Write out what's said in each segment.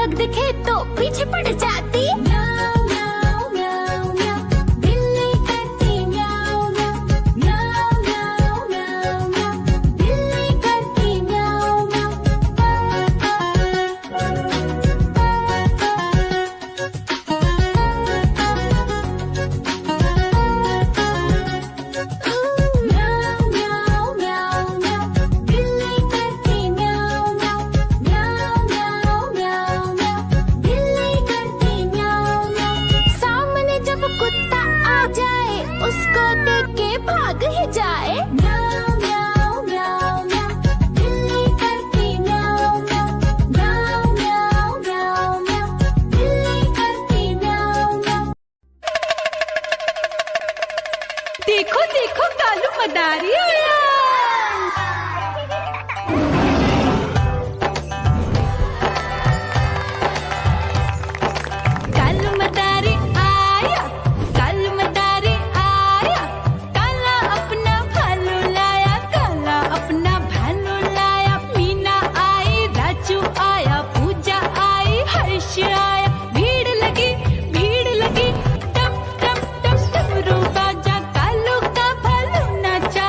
डग दिखे तो पीछे पड़ जाती। म्याऊं म्याऊं म्याऊं म्याऊं, बिल्ली करती म्याऊं म्याऊं। म्याऊं म्याऊं म्याऊं म्याऊं, बिल्ली करती म्याऊं म्याऊं। म्याऊं म्याऊं म्याऊं, बिल्ली करती म्याऊं म्याऊं। म्याऊं म्याऊं म्याऊं म्याऊं, बिल्ली करती म्याऊं म्याऊं। सामने जब कुत्ता आ जाए उसको देख के भाग ही जाए। म्याऊं म्याऊं म्याऊं म्याऊं, बिल्ली करती म्याऊं म्याऊं। म्याऊं म्याऊं म्याऊं म्याऊं, बिल्ली करती म्याऊं म्याऊं। देखो देखो कालू मदारी आया। कालू मदारी आया, कालू मदारी आया। काला अपना भालू लाया, काला अपना भालू लाया। मीना आई, राजू आया, पूजा आई, हर्ष आया। भीड़ लगी टम टम टम डमरू बाजा। कालू का भालू नाचा,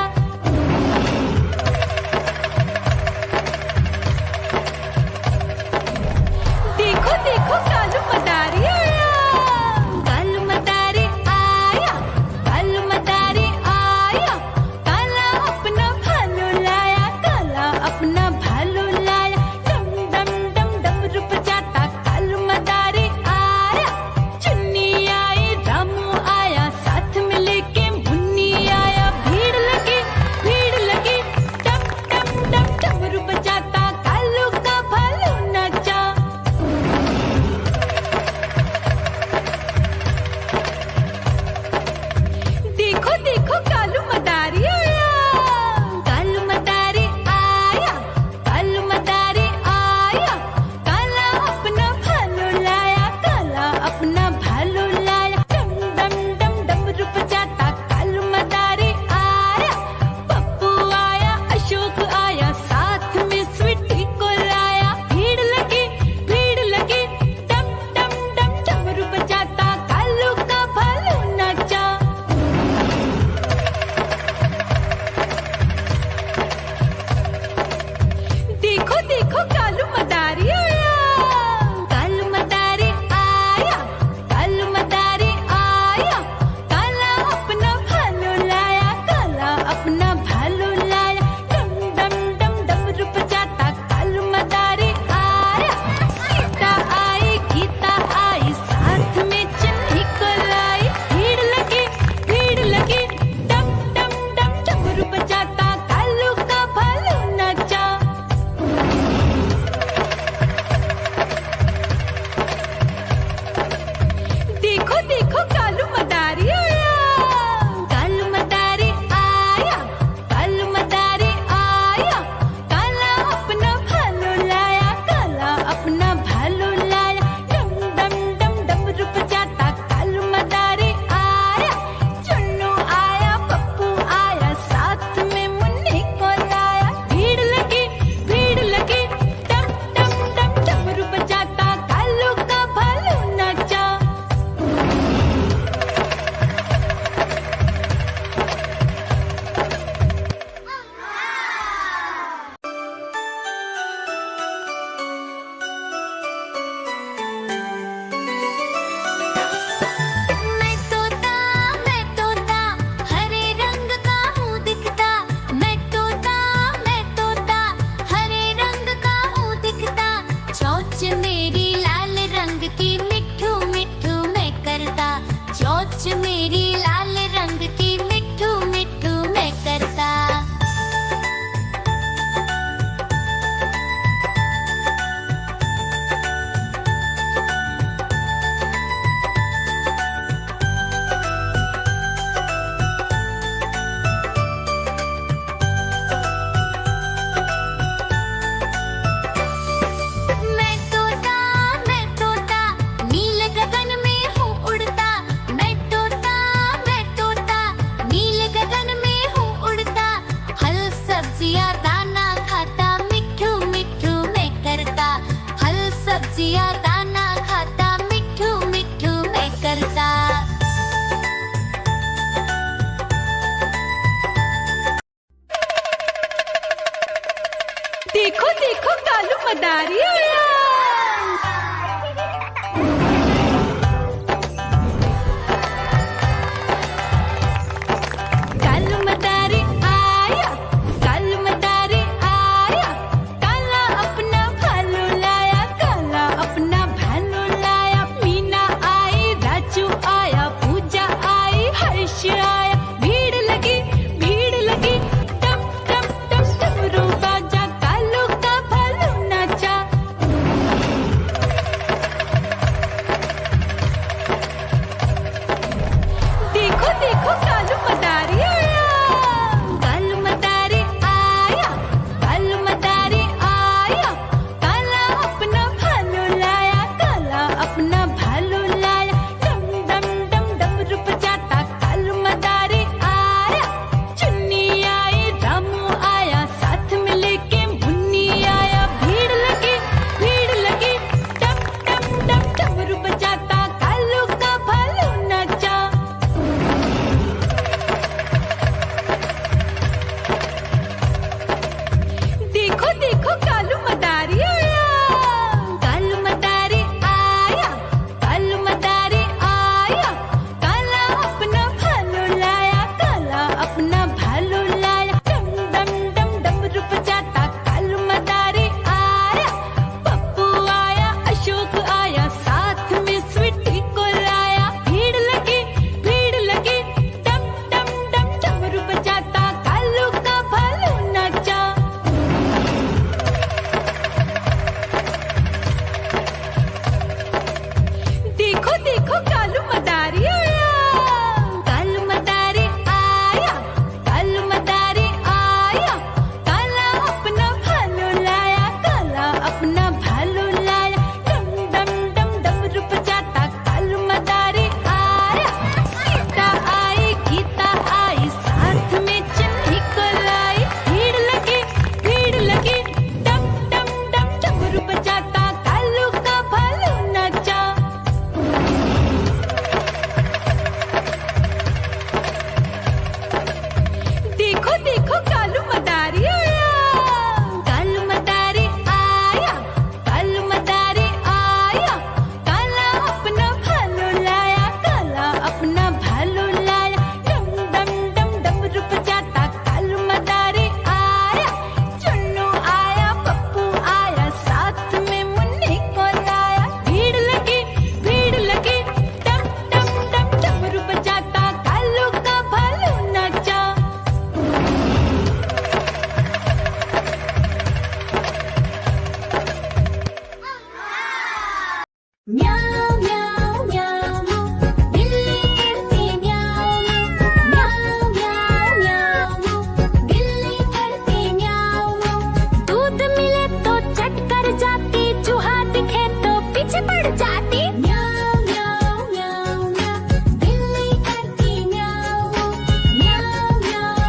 म्याऊ म्याऊ म्याऊ म्याऊ, बिल्ली करती म्याऊ म्याऊ, म्याऊ म्याऊ म्याऊ, बिल्ली करती म्याऊ म्याऊ। दूध मिले तो चट कर जाती, चूहा दिखे तो पीछे पड़ जाती। म्याऊ म्याऊ म्याऊ म्याऊ, बिल्ली करती म्याऊ म्याऊ, म्याऊ म्याऊ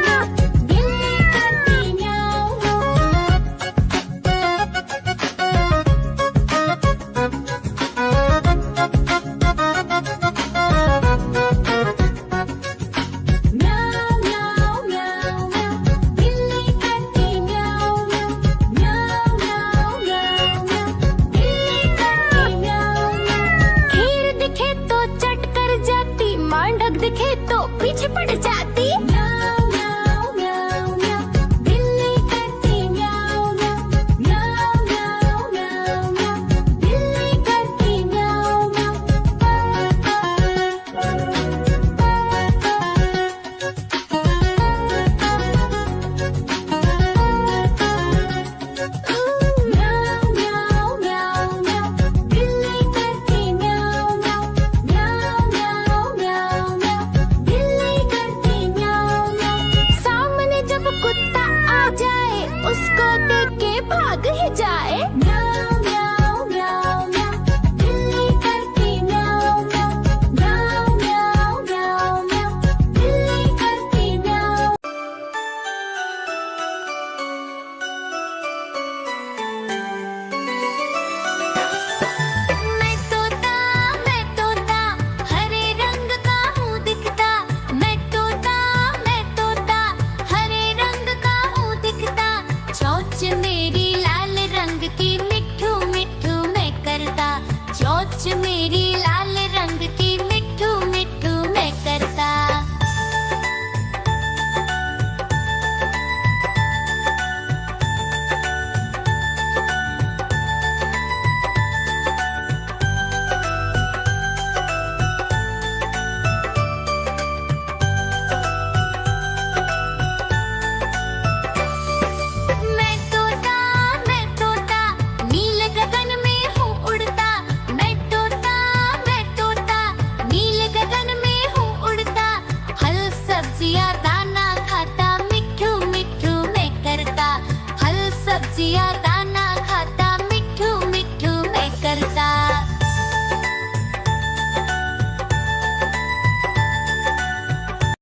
म्याऊ, बिल्ली करती म्याऊ म्याऊ म्याऊ म्याऊ म्याऊ, बिल्ली करती म्याऊ म्याऊ, म्याऊ म्याऊ म्याऊ म्याऊ, बिल्ली करती म्याऊ म्याऊ। खीर दिखे तो चट कर जाती, मांडक दिखे तो पीछे पड़ जाती। म्याऊ म्याऊ म्याऊ म्याऊ, बिल्ली करती म्याऊ म्याऊ, म्याऊ म्याऊ म्याऊ म्याऊ, बिल्ली करती म्याऊ म्याऊ म्याऊ म्याऊ म्याऊ, बिल्ली करती म्याऊ म्याऊ, म्याऊ म्याऊ म्याऊ म्याऊ, बिल्ली करती म्याऊ म्याऊ। सामने जब कुत्ता आ जाए, उसको देख के भाग ही जाए। म्याऊ म्याऊ म्याऊ म्याऊ, बिल्ली करती म्याऊ म्याऊ, म्याऊ म्याऊ म्याऊ म्याऊ, बिल्ली करती म्याऊ। मैं तोता हरे रंग का हूँ दिखता। मैं तोता हरे रंग का हूँ दिखता। चोंच मेरी लाल रंग की, मिट्ठू मिट्ठू मैं करता। चोंच मेरी लाल रंग की, मिट्ठू मिट्ठू मैं करता। मैं तोता नील गगन में हूँ उड़ता। मैं तोता नील गगन में हूँ उड़ता। फल सब्जियाँ दाना खाता, मिट्ठू मिट्ठू मैं करता। फल सब्जियाँ